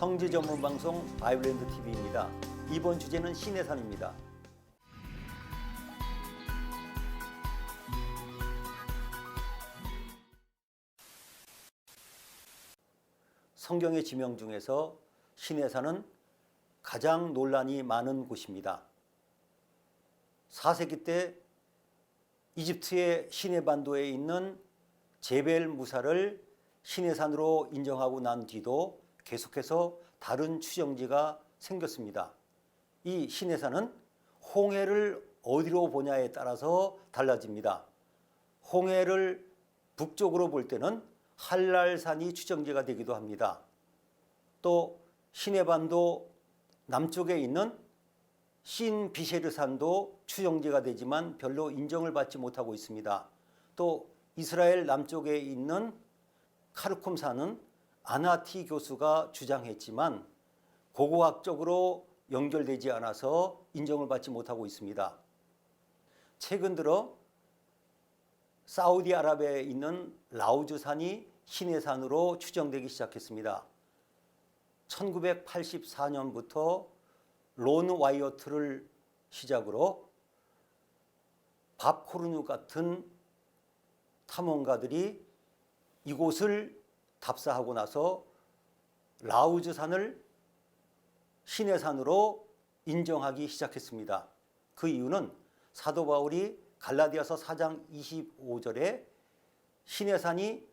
성지 전문 방송 바이블랜드 TV입니다. 이번 주제는 신의 산입니다. 성경의 지명 중에서 신의 산은 가장 논란이 많은 곳입니다. 4세기 때 이집트의 시내 반도에 있는 제벨 무사를 신의 산으로 인정하고 난 뒤도 계속해서 다른 추정지가 생겼습니다. 이 신의 산은 홍해를 어디로 보냐에 따라서 달라집니다. 홍해를 북쪽으로 볼 때는 할랄산이 추정지가 되기도 합니다. 또 시내 반도 남쪽에 있는 신비셰르산도 추정지가 되지만 별로 인정을 받지 못하고 있습니다. 또 이스라엘 남쪽에 있는 카르쿰산은 아나티 교수가 주장했지만 고고학적으로 연결되지 않아서 인정을 받지 못하고 있습니다. 최근 들어 사우디아라비아에 있는 라우즈산이 신의 산으로 추정되기 시작했습니다. 1984년부터 론 와이어트를 시작으로 밥 코르누 같은 탐험가들이 이곳을 답사하고 나서 라우즈산을 신의 산으로 인정하기 시작했습니다. 그 이유는 사도 바울이 갈라디아서 4장 25절에 신의 산이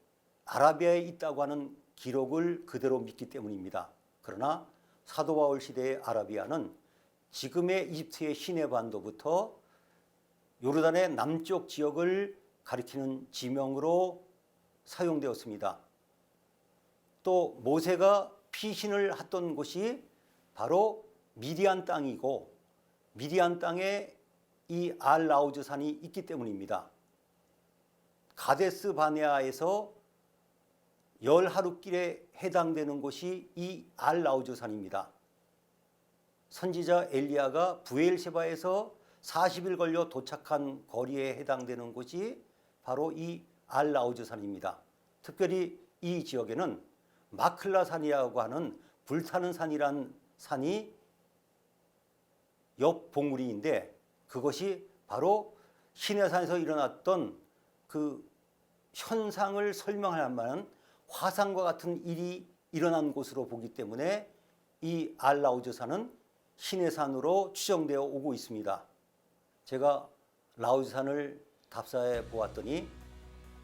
아라비아에 있다고 하는 기록을 그대로 믿기 때문입니다. 그러나 사도 바울 시대의 아라비아는 지금의 이집트의 시내 반도부터 요르단의 남쪽 지역을 가리키는 지명으로 사용되었습니다. 또 모세가 피신을 했던 곳이 바로 미디안 땅이고 미디안 땅에 이 알라우즈 산이 있기 때문입니다. 가데스 바네아에서 열 하루길에 해당되는 곳이 이 알라우즈 산입니다. 선지자 엘리야가 부엘셰바에서 40일 걸려 도착한 거리에 해당되는 곳이 바로 이 알라우즈 산입니다. 특별히 이 지역에는 마클라 산이라고 하는 불타는 산이란 산이 옆 봉우리인데 그것이 바로 신의 산에서 일어났던 그 현상을 설명할 만한 화상과 같은 일이 일어난 곳으로 보기 때문에 이 알라우즈 산은 신의 산으로 추정되어 오고 있습니다. 제가 라우즈 산을 답사해 보았더니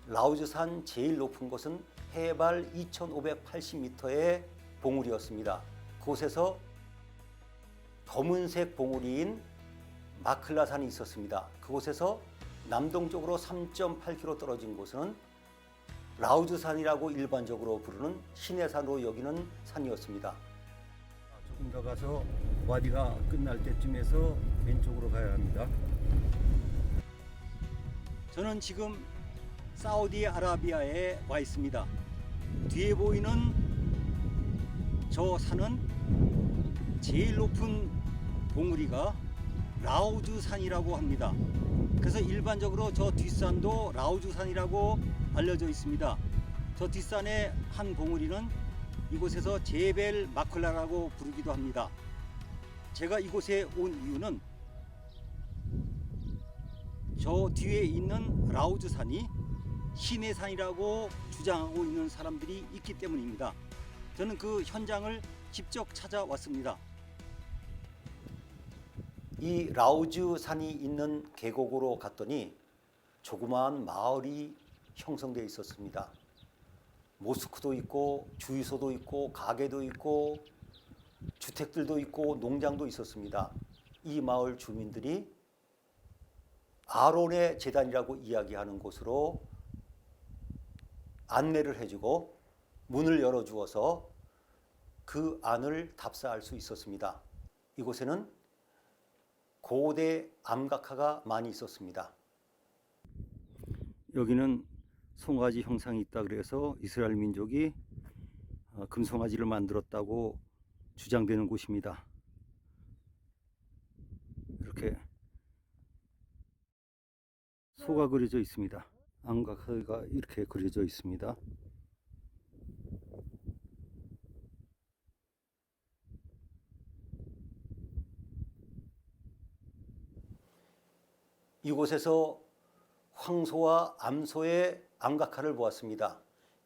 라우즈 산 제일 높은 곳은 해발 2580m의 봉우리였습니다. 그곳에서 검은색 봉우리인 마클라산이 있었습니다. 그곳에서 남동쪽으로 3.8km 떨어진 곳은 라우즈산이라고 일반적으로 부르는 신의 산으로 여기는 산이었습니다. 조금 더 가서 와디가 끝날 때쯤에서 왼쪽으로 가야 합니다. 저는 지금 사우디아라비아에 와 있습니다. 뒤에 보이는 저 산은 제일 높은 봉우리가 라우즈산이라고 합니다. 그래서 일반적으로 저 뒷산도 라우즈산이라고 알려져 있습니다. 저 뒷산의 한 봉우리는 이곳에서 제벨 마클라라고 부르기도 합니다. 제가 이곳에 온 이유는 저 뒤에 있는 라우즈산이 신의 산이라고 주장하고 있는 사람들이 있기 때문입니다. 저는 그 현장을 직접 찾아왔습니다. 이 라우즈 산이 있는 계곡으로 갔더니 조그마한 마을이 형성되어 있었습니다. 모스크도 있고 주유소도 있고 가게도 있고 주택들도 있고 농장도 있었습니다. 이 마을 주민들이 아론의 제단이라고 이야기하는 곳으로 안내를 해주고 문을 열어주어서 그 안을 답사할 수 있었습니다. 이곳에는 고대 암각화가 많이 있었습니다. 여기는 송아지 형상이 있다 그래서 이스라엘 민족이 금송아지를 만들었다고 주장되는 곳입니다. 이렇게 소가 그려져 있습니다. 암각화가 이렇게 그려져 있습니다. 이곳에서 황소와 암소의 암각화를 보았습니다.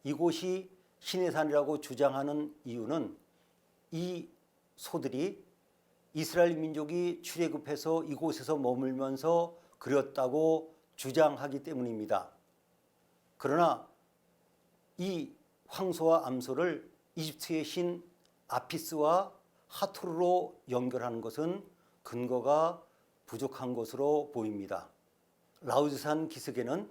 이곳이 신의 산이라고 주장하는 이유는 이 소들이 이스라엘 민족이 출애굽해서 이곳에서 머물면서 그렸다고 주장하기 때문입니다. 그러나 이 황소와 암소를 이집트의 신 아피스와 하토르로 연결하는 것은 근거가 부족한 것으로 보입니다. 라우즈산 기슭에는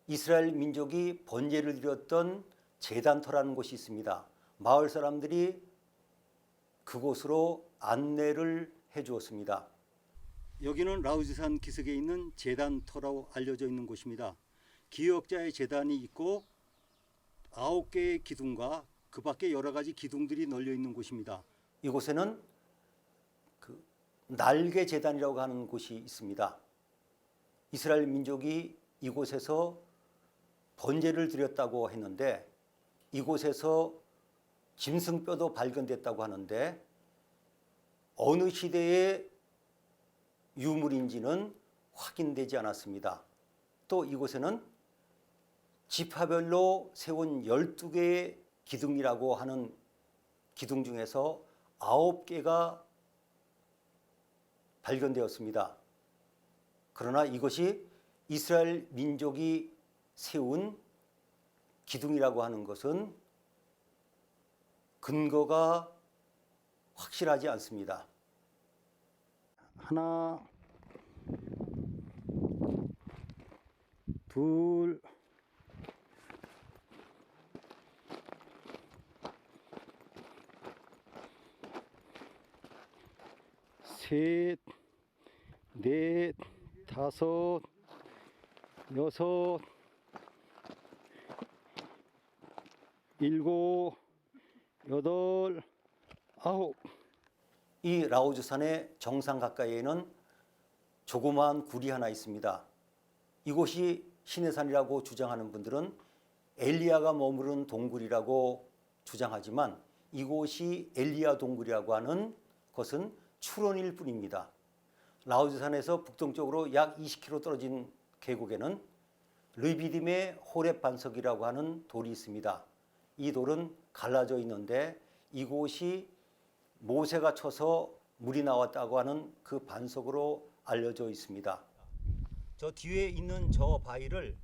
이스라엘 민족이 번제를 드렸던 제단터라는 곳이 있습니다. 마을 사람들이 그곳으로 안내를 해 주었습니다. 여기는 라우즈산 기슭에 있는 제단터라고 알려져 있는 곳입니다. 기역자의 제단이 있고 9개의 기둥과 그 밖에 여러 가지 기둥들이 널려 있는 곳입니다. 이곳에는 그 날개 제단이라고 하는 곳이 있습니다. 이스라엘 민족이 이곳에서 번제를 드렸다고 했는데 이곳에서 짐승뼈도 발견됐다고 하는데 어느 시대의 유물인지는 확인되지 않았습니다. 또 이곳에는 지파별로 세운 12개의 기둥이라고 하는 기둥 중에서 9개가 발견되었습니다. 그러나 이것이 이스라엘 민족이 세운 기둥이라고 하는 것은 근거가 확실하지 않습니다. 하나, 둘, 셋, 넷, 다섯, 여섯, 일곱, 여덟, 아홉. 이 라우즈산의 정상 가까이에는 조그마한 굴이 하나 있습니다. 이곳이 신의 산이라고 주장하는 분들은 엘리야가 머무른 동굴이라고 주장하지만 이곳이 엘리야 동굴이라고 하는 것은 추론일 뿐입니다. 라우즈산에서 북동쪽으로 약 20km 떨어진 계곡에는 르비딤의 호렙 반석이라고 하는 돌이 있습니다. 이 돌은 갈라져 있는데 이곳이 모세가 쳐서 물이 나왔다고 하는 그 반석으로 알려져 있습니다. 저 뒤에 있는 저 바위를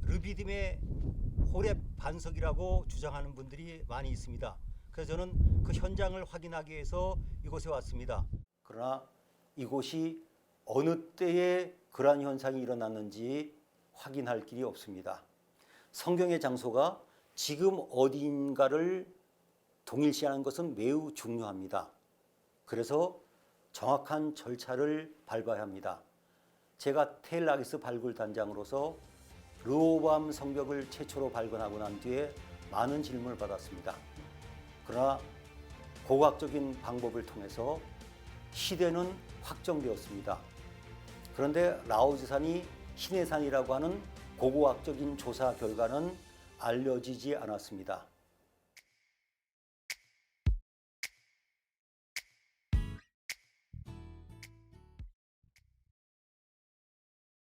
르비딤의 호렙 반석이라고 주장하는 분들이 많이 있습니다. 그래서 저는 그 현장을 확인하기 위해서 이곳에 왔습니다. 그러나 이곳이 어느 때에 그러한 현상이 일어났는지 확인할 길이 없습니다. 성경의 장소가 지금 어디인가를 동일시하는 것은 매우 중요합니다. 그래서 정확한 절차를 밟아야 합니다. 제가 텔-아기스 발굴 단장으로서 르호보암 성벽을 최초로 발견하고 난 뒤에 많은 질문을 받았습니다. 그러나 고고학적인 방법을 통해서 시대는 확정되었습니다. 그런데 라우즈산이 신의 산이라고 하는 고고학적인 조사 결과는 알려지지 않았습니다.